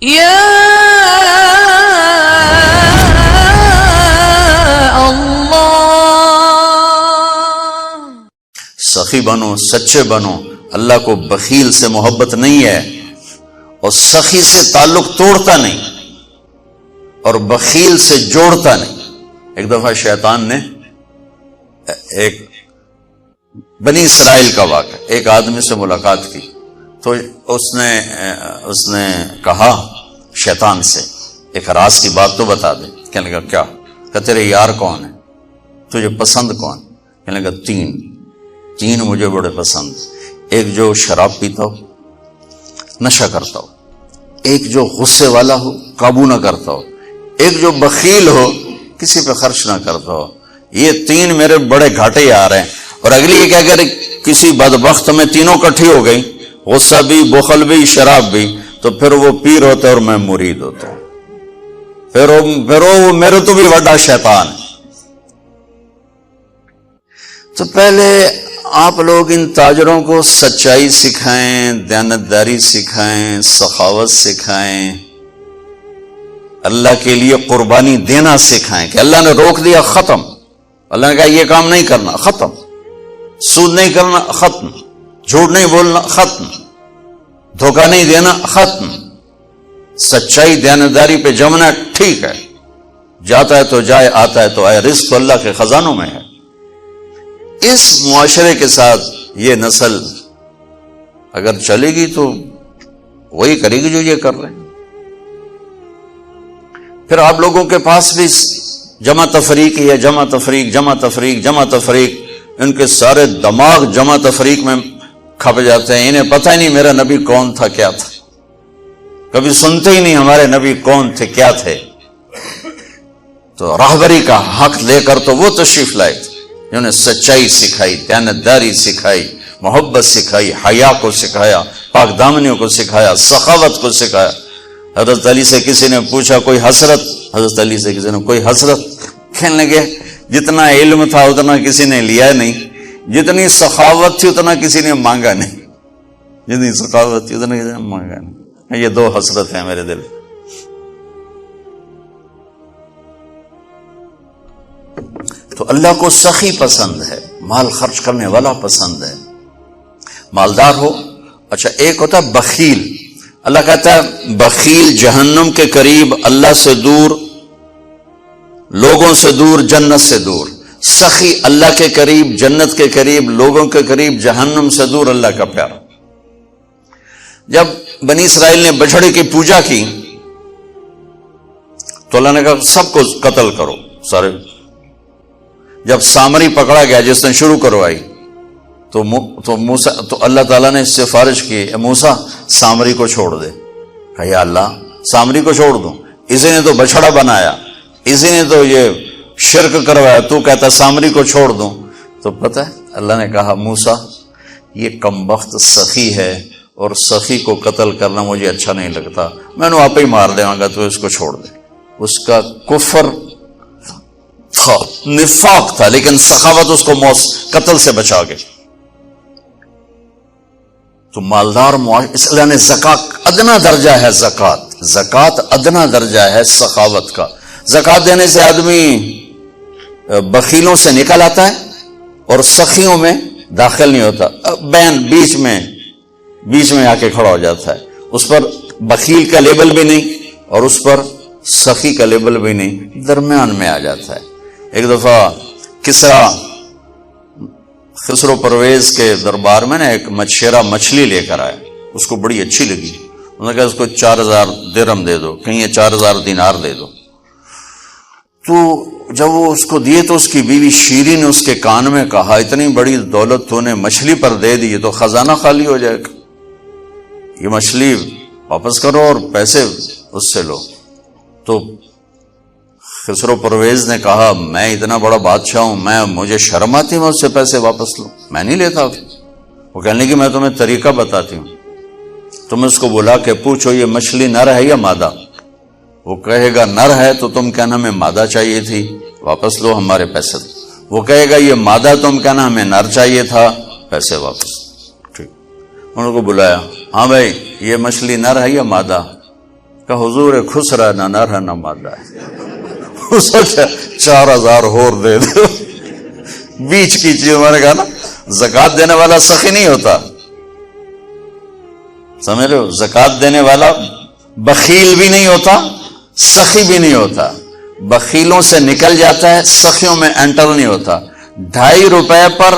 یا سخی بنو، سچے بنو. اللہ کو بخیل سے محبت نہیں ہے اور سخی سے تعلق توڑتا نہیں اور بخیل سے جوڑتا نہیں. ایک دفعہ شیطان نے ایک بنی اسرائیل کا واقعہ، ایک آدمی سے ملاقات کی تو اس نے کہا شیطان سے ایک راز کی بات تو بتا دے. کہنے لگا کیا؟ کہ تیرے یار کون ہے، تجھے پسند کون؟ کہنے لگا تین مجھے بڑے پسند. ایک جو شراب پیتا ہو، نشہ کرتا ہو، ایک جو غصے والا ہو، قابو نہ کرتا ہو، ایک جو بخیل ہو، کسی پہ خرچ نہ کرتا ہو. یہ تین میرے بڑے گھاٹے آ رہے ہیں. اور اگلی یہ کیا کہ کسی بدبخت میں تینوں کٹھی ہو گئی، غصہ بھی، بخل بھی، شراب بھی، تو پھر وہ پیر ہوتا ہے اور میں مرید ہوتا ہوں. پھر وہ میرے تو بھی بڑا شیطان ہے. تو پہلے آپ لوگ ان تاجروں کو سچائی سکھائیں، دیانتداری سکھائیں، سخاوت سکھائیں، اللہ کے لیے قربانی دینا سکھائیں. کہ اللہ نے روک دیا، ختم. اللہ نے کہا یہ کام نہیں کرنا، ختم. سود نہیں کرنا، ختم. جھوٹ نہیں بولنا، ختم. دھوکہ نہیں دینا، ختم. سچائی دیانتداری پہ جمنا ٹھیک ہے، جاتا ہے تو جائے، آتا ہے تو آئے. رزق تو اللہ کے خزانوں میں ہے. اس معاشرے کے ساتھ یہ نسل اگر چلے گی تو وہی کرے گی جو یہ کر رہے ہیں. پھر آپ لوگوں کے پاس بھی جمع تفریق ہی ہے، جمع تفریق، جمع تفریق، جمع تفریق. ان کے سارے دماغ جمع تفریق میں کھپ جاتے ہیں. انہیں پتہ ہی نہیں میرا نبی کون تھا، کیا تھا. کبھی سنتے ہی نہیں ہمارے نبی کون تھے، کیا تھے. تو راہبری کا حق لے کر تو وہ تشریف لائے تھے جنہوں نے سچائی سکھائی، دیانتداری سکھائی، محبت سکھائی، حیا کو سکھایا، پاک دامنیوں کو سکھایا، سخاوت کو سکھایا. حضرت علی سے کسی نے پوچھا کوئی حسرت، حضرت علی سے کسی نے کوئی حسرت. کہنے لگے جتنا علم تھا اتنا کسی نے لیا نہیں، جتنی سخاوت تھی اتنا کسی نے مانگا نہیں، جتنی سخاوت تھی اتنا کسی نے مانگا نہیں. یہ دو حسرت ہیں میرے دل. تو اللہ کو سخی پسند ہے، مال خرچ کرنے والا پسند ہے، مالدار ہو. اچھا ایک ہوتا ہے بخیل. اللہ کہتا ہے بخیل جہنم کے قریب، اللہ سے دور، لوگوں سے دور، جنت سے دور. سخی اللہ کے قریب، جنت کے قریب، لوگوں کے قریب، جہنم سے دور، اللہ کا پیارا. جب بنی اسرائیل نے بچھڑے کی پوجا کی تو اللہ نے کہا سب کو قتل کرو سارے. جب سامری پکڑا گیا جس نے شروع کروائی تو اللہ تعالیٰ نے سفارش کی، اے موسیٰ سامری کو چھوڑ دے. کہا یا اللہ سامری کو چھوڑ دوں؟ اسی نے تو بچھڑا بنایا، اسی نے تو یہ شرک کروایا، تو کہتا سامری کو چھوڑ دوں. تو پتہ ہے اللہ نے کہا موسیٰ یہ کمبخت سخی ہے اور سخی کو قتل کرنا مجھے اچھا نہیں لگتا، میں نے آپ ہی مار دے گا، تو اس کو چھوڑ دے. اس کا کفر تھا، نفاق تھا، لیکن سخاوت اس کو قتل سے بچا گئی. تو مالدار اس اللہ نے زکات ادنا درجہ ہے، زکات ادنا درجہ ہے سخاوت کا. زکات دینے سے آدمی بخیلوں سے نکل آتا ہے اور سخیوں میں داخل نہیں ہوتا. بین بیچ میں آ کے کھڑا ہو جاتا ہے. اس پر بخیل کا لیبل بھی نہیں اور اس پر سخی کا لیبل بھی نہیں، درمیان میں آ جاتا ہے. ایک دفعہ خسرو پرویز کے دربار میں ایک مچھیرا مچھلی لے کر آیا، اس کو بڑی اچھی لگی. انہوں نے کہا اس کو 4000 درہم دے دو، کہیں 4000 دینار دے دو. تو جب وہ اس کو دیے تو اس کی بیوی شیری نے اس کے کان میں کہا اتنی بڑی دولت تو نے مچھلی پر دے دی، تو خزانہ خالی ہو جائے گا، یہ مچھلی واپس کرو اور پیسے اس سے لو. تو خسرو پرویز نے کہا میں اتنا بڑا بادشاہ ہوں، مجھے شرم آتی ہے میں اس سے پیسے واپس لوں، میں نہیں لیتا. وہ کہنے کہ میں تمہیں طریقہ بتاتی ہوں، تم اس کو بلا کے پوچھو یہ مچھلی نر ہے یا مادہ. وہ کہے گا نر ہے تو تم کہنا ہمیں مادہ چاہیے تھی، واپس لو ہمارے پیسے. وہ کہے گا یہ مادہ، تم کہنا ہمیں نر چاہیے تھا، پیسے واپس. ٹھیک، انہوں کو بلایا، ہاں بھائی یہ مچھلی نر ہے یا مادہ؟ کہ حضور خسرا نہ نر ہے نہ مادہ ہے، اس کو 4000 اور دے دو، بیچ کی چیز. میں نے کہا نا زکات دینے والا سخی نہیں ہوتا، سمجھ رہے ہو؟ زکات دینے والا بخیل بھی نہیں ہوتا، سخی بھی نہیں ہوتا. بخیلوں سے نکل جاتا ہے، سخیوں میں انٹر نہیں ہوتا. 2.5 روپے پر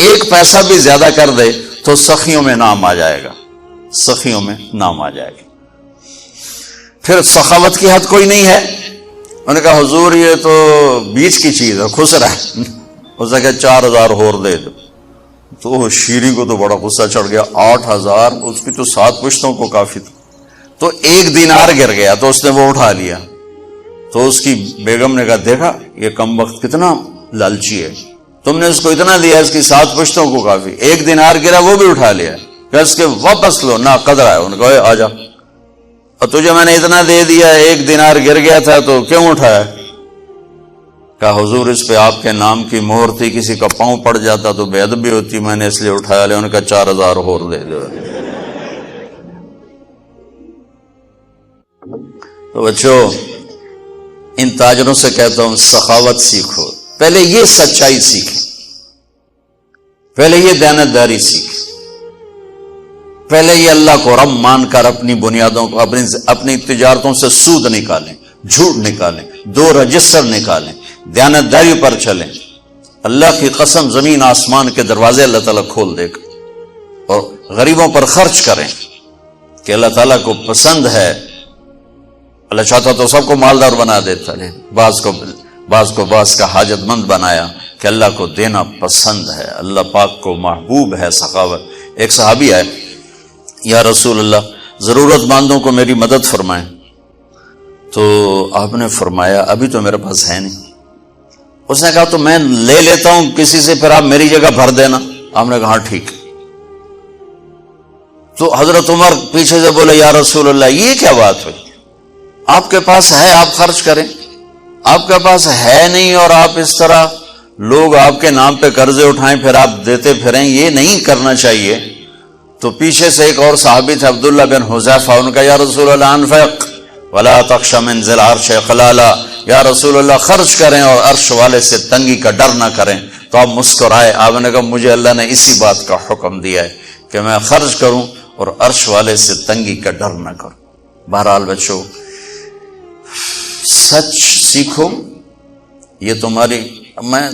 1 پیسہ بھی زیادہ کر دے تو سخیوں میں نام آ جائے گا، سخیوں میں نام آ جائے گا. پھر سخاوت کی حد کوئی نہیں ہے. انہوں نے کہا حضور یہ تو بیچ کی چیز ہے، خسرا ہے. اس نے کہا 4000 اور دے دو. تو شیریں کو تو بڑا غصہ چڑھ گیا. 8000 اس کی تو 7 پشتوں کو کافی تھا. تو 1 دینار گر گیا تو اس نے وہ اٹھا لیا. تو اس کی بیگم نے کہا دیکھا یہ کم وقت کتنا لالچی ہے، تم نے اس کو اتنا دیا، اس کی 7 پشتوں کو کافی. 1 دینار گرا وہ بھی اٹھا لیا کہ اس کے واپس لو، نہ قدر ہے. انہوں نے کہا آ جا، اور تجھے میں نے اتنا دے دیا، 1 دینار گر گیا تھا تو کیوں اٹھایا؟ کہا حضور اس پہ آپ کے نام کی مہر تھی، کسی کا پاؤں پڑ جاتا تو بے ادبی ہوتی، میں نے اس لیے اٹھایا لیا. انہوں نے کہا 4000 اور دے دو. تو بچوں ان تاجروں سے کہتا ہوں سخاوت سیکھو. پہلے یہ سچائی سیکھیں، پہلے یہ دیانتداری سیکھیں، پہلے یہ اللہ کو رب مان کر اپنی بنیادوں کو، اپنی تجارتوں سے سود نکالیں، جھوٹ نکالیں، 2 رجسٹر نکالیں، دیانتداری پر چلیں. اللہ کی قسم زمین آسمان کے دروازے اللہ تعالیٰ کھول دے گا. اور غریبوں پر خرچ کریں کہ اللہ تعالیٰ کو پسند ہے. اللہ چاہتا تو سب کو مالدار بنا دیتا، بعض کو بعض کا حاجت مند بنایا کہ اللہ کو دینا پسند ہے، اللہ پاک کو محبوب ہے سخاوت. ایک صحابی آئے، یا رسول اللہ ضرورت مندوں کو میری مدد فرمائیں. تو آپ نے فرمایا ابھی تو میرے پاس ہے نہیں. اس نے کہا تو میں لے لیتا ہوں کسی سے، پھر آپ میری جگہ بھر دینا. آپ نے کہا ہاں ٹھیک. تو حضرت عمر پیچھے سے بولے یا رسول اللہ یہ کیا بات ہوئی، آپ کے پاس ہے آپ خرچ کریں، آپ کے پاس ہے نہیں اور آپ اس طرح لوگ آپ کے نام پہ قرضے اٹھائیں پھر آپ دیتے پھریں، یہ نہیں کرنا چاہیے. تو پیچھے سے ایک اور صحابی تھے عبداللہ بن حذیفہ، ان کا یا رسول اللہ انفق ولا تخش من ذی العرش خلالا، یا رسول اللہ خرچ کریں اور عرش والے سے تنگی کا ڈر نہ کریں. تو آپ مسکرائے. آپ نے کہا مجھے اللہ نے اسی بات کا حکم دیا ہے کہ میں خرچ کروں اور عرش والے سے تنگی کا ڈر نہ کروں. بہرحال بچوں سچ سیکھو. یہ تمہاری، میں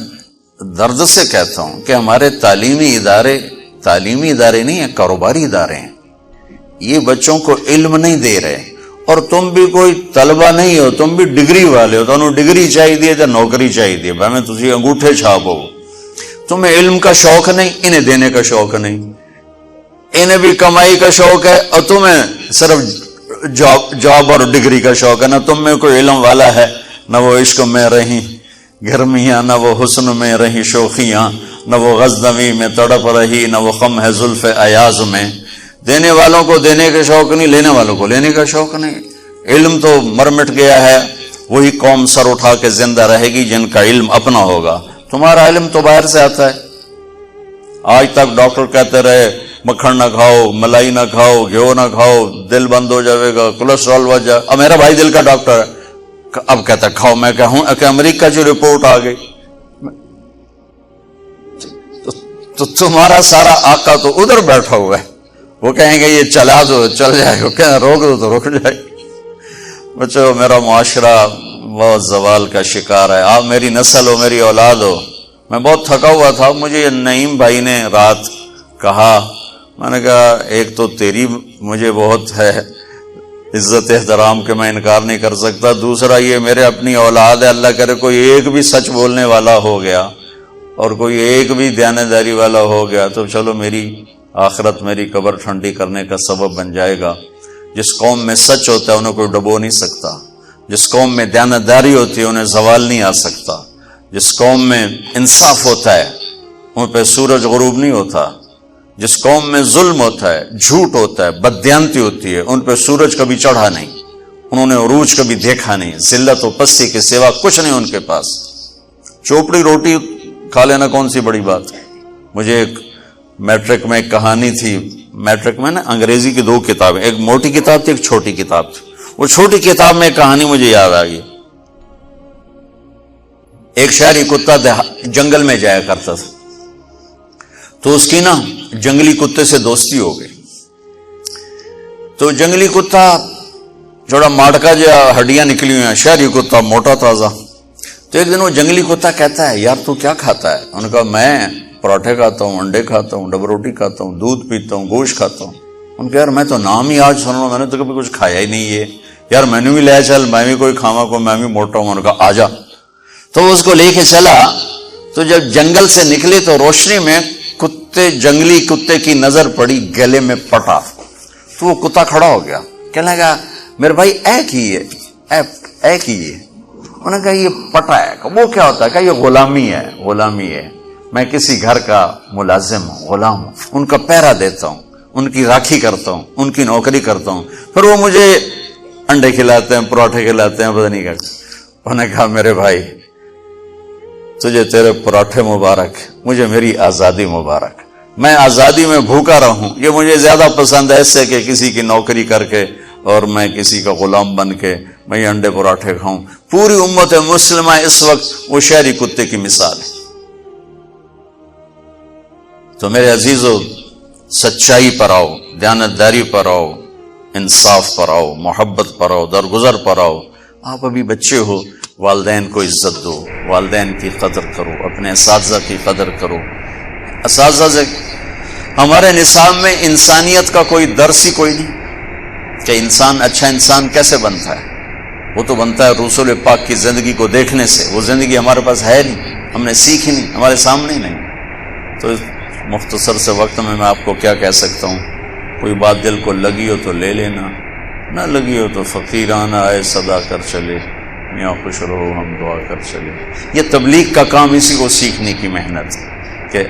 درد سے کہتا ہوں کہ ہمارے تعلیمی ادارے نہیں ہیں، کاروباری ادارے ہیں. یہ بچوں کو علم نہیں دے رہے. اور تم بھی کوئی طلبہ نہیں ہو، تم بھی ڈگری والے ہو. تمہیں ڈگری چاہیے یا نوکری چاہیے، میں تجھے انگوٹھے چھاپ ہو. تمہیں علم کا شوق نہیں، انہیں دینے کا شوق نہیں. انہیں بھی کمائی کا شوق ہے اور تمہیں صرف جاب اور ڈگری کا شوق ہے. نہ تم میں کوئی علم والا ہے، نہ وہ عشق میں رہی گرمیاں، نہ وہ حسن میں رہی شوخیاں، نہ وہ غزنوی میں تڑپ رہی، نہ وہ خم ہے زلف ایاز میں. دینے والوں کو دینے کا شوق نہیں، لینے والوں کو لینے کا شوق نہیں. علم تو مر مٹ گیا ہے. وہی قوم سر اٹھا کے زندہ رہے گی جن کا علم اپنا ہوگا. تمہارا علم تو باہر سے آتا ہے. آج تک ڈاکٹر کہتے رہے مکھن نہ کھاؤ، ملائی نہ کھاؤ، گھیو نہ کھاؤ، دل بند ہو جائے گا، کولیسٹرول بڑھ جائے. اب میرا بھائی دل کا ڈاکٹر ہے، اب کہتا کھاؤ. میں کہوں کہ امریکہ کی رپورٹ آ گئی. تو تمہارا سارا آقا تو ادھر بیٹھا ہوا ہے. وہ کہیں گے یہ چلا دو چل جائے گا، کہیں روک دو تو رک جائے. بچو میرا معاشرہ بہت زوال کا شکار ہے. آپ میری نسل ہو، میری اولاد ہو. میں بہت تھکا ہوا تھا. مجھے نعیم بھائی نے رات کہا، میں نے کہا ایک تو تیری مجھے بہت ہے عزت احترام کہ میں انکار نہیں کر سکتا، دوسرا یہ میرے اپنی اولاد ہے. اللہ کرے کوئی ایک بھی سچ بولنے والا ہو گیا اور کوئی ایک بھی دیانتداری والا ہو گیا تو چلو میری آخرت، میری قبر ٹھنڈی کرنے کا سبب بن جائے گا. جس قوم میں سچ ہوتا ہے انہیں کوئی ڈبو نہیں سکتا. جس قوم میں دیانتداری ہوتی ہے انہیں زوال نہیں آ سکتا. جس قوم میں انصاف ہوتا ہے ان پہ سورج غروب نہیں ہوتا. جس قوم میں ظلم ہوتا ہے، جھوٹ ہوتا ہے، بددیانتی ہوتی ہے، ان پہ سورج کبھی چڑھا نہیں، انہوں نے عروج کبھی دیکھا نہیں. ذلت و پستی کے سوا کچھ نہیں ان کے پاس. چوپڑی روٹی کھا لینا کون سی بڑی بات. مجھے ایک میٹرک میں ایک کہانی تھی. میٹرک میں نا انگریزی کی 2 کتابیں، ایک موٹی کتاب تھی ایک چھوٹی کتاب تھی. وہ چھوٹی کتاب میں کہانی مجھے یاد آ گئی. ایک شہری کتا جنگل میں جایا کرتا تھا, تو اس کی نا جنگلی کتے سے دوستی ہو گئی. تو جنگلی کتا جوڑا ماٹکا جو ہڈیاں نکلی ہوئی ہیں, شہری کتا موٹا تازہ. تو ایک دن وہ جنگلی کتا کہتا ہے, یار تو کیا کھاتا ہے؟ انہوں نے کہا میں پراٹھے کھاتا ہوں, انڈے کھاتا ہوں, ڈبل روٹی کھاتا ہوں, دودھ پیتا ہوں, گوشت کھاتا ہوں. ان کہ یار میں تو نام ہی آج سن رہا ہوں, میں نے تو کبھی کچھ کھایا ہی نہیں ہے. یار میں نے بھی لے چل, میں بھی کوئی کھاوا کو, میں بھی موٹا ہوں. انہوں نے کہا آ جا. تو اس کو لے کے چلا. تو جب جنگل سے نکلے تو روشنی میں جنگلی کتے کی نظر پڑی, گلے میں پٹا. تو وہ کتا کھڑا ہو گیا, کہنے لگا میرے بھائی اے کی ہے. انہوں نے کہا یہ پٹا ہے. وہ کیا ہوتا ہے؟ کہ یہ غلامی ہے. میں کسی گھر کا ملازم ہوں, غلام ہوں, ان کا پہرا دیتا ہوں, ان کی راکھی کرتا ہوں, ان کی نوکری کرتا ہوں, پھر وہ مجھے انڈے کھلاتے ہیں, پراٹھے کھلاتے ہیں, پتہ نہیں کیا. انہوں نے کہا میرے بھائی تجھے تیرے پراٹھے مبارک, مجھے میری آزادی مبارک. میں آزادی میں بھوکا رہوں, یہ مجھے زیادہ پسند ہے اس سے کہ کسی کی نوکری کر کے اور میں کسی کا غلام بن کے میں یہ انڈے پراٹھے کھاؤں. پوری امت مسلمہ اس وقت وہ شہری کتے کی مثال ہے. تو میرے عزیزو, سچائی پر آؤ, دیانتداری پر آؤ, انصاف پر آؤ, محبت پر آؤ, درگزر پر آؤ. آپ ابھی بچے ہو, والدین کو عزت دو, والدین کی قدر کرو, اپنے اساتذہ کی قدر کرو. اساتذہ سے ہمارے نصاب میں انسانیت کا کوئی درس ہی کوئی نہیں کہ انسان اچھا انسان کیسے بنتا ہے. وہ تو بنتا ہے رسول پاک کی زندگی کو دیکھنے سے. وہ زندگی ہمارے پاس ہے نہیں, ہم نے سیکھی نہیں, ہمارے سامنے نہیں. تو مختصر سے وقت میں آپ کو کیا کہہ سکتا ہوں. کوئی بات دل کو لگی ہو تو لے لینا, نہ لگی ہو تو فقیرانہ آئے صدا کر چلے, میاں خوش رہو ہم دعا کر چلے. یہ تبلیغ کا کام اسی کو سیکھنے کی محنت کہ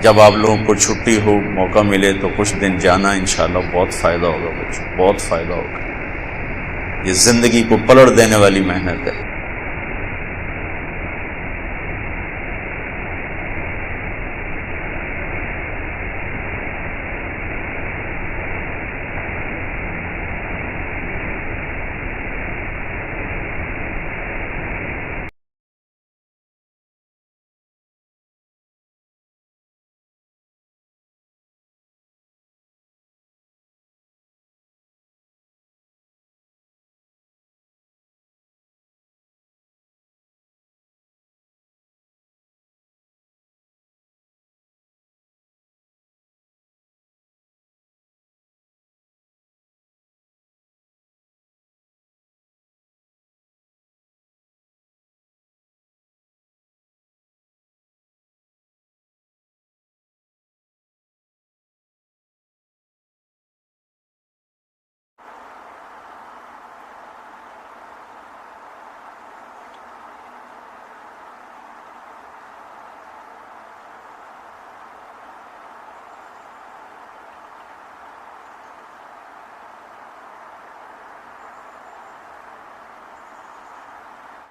جب آپ لوگوں کو چھٹی ہو, موقع ملے تو کچھ دن جانا, انشاءاللہ بہت فائدہ ہوگا بچوں, بہت فائدہ ہوگا. یہ زندگی کو پلٹ دینے والی محنت ہے.